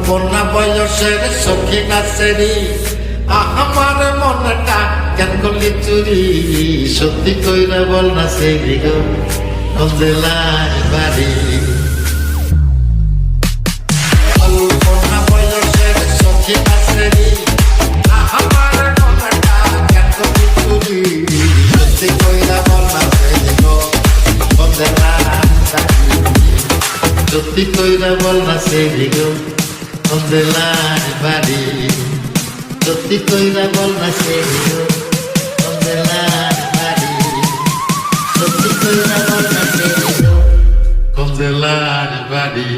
কন্যা বয়সের সখী নাচেরি আমার মনটা কেন করলি চুরি সত্যি কইরা বল না সেই গো কোন জেলায় বাড়ি কন্যা বয়সের সখী নাচেরি আমার মনটা কেন করলি চুরি সত্যি কইরা বল না সেই গো কোন জেলায় বাড়ি সত্যি কইরা বল না সেই গো কোন জেলায় বাড়ি সত্যি কইরা বল না সেই গো কোন জেলায় বাড়ি সত্যি কইরা বল না সেই গো কোন জেলায় বাড়ি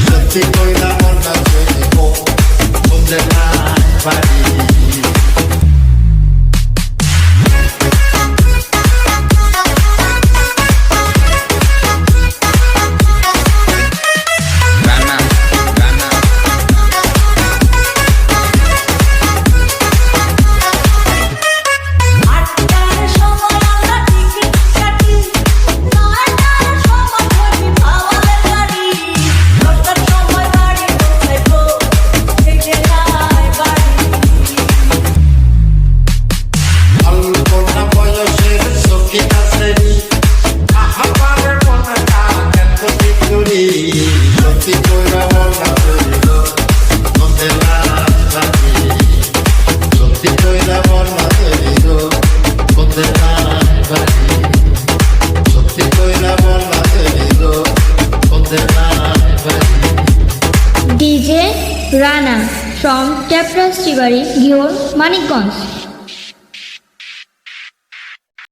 সত্যি কইরা বল না সেই গো কোন জেলায় বাড়ি সত্যি কইরা বল না সেই গো কোন জেলায় বাড়ি সত্যি কইরা বল না সেই গো কোন জেলায় বাড়ি সত্যি কইরা বল না সেই গো কোন জেলায় বাড়ি DJ Rana from Chapter Shibari, Ghior, Manikganj.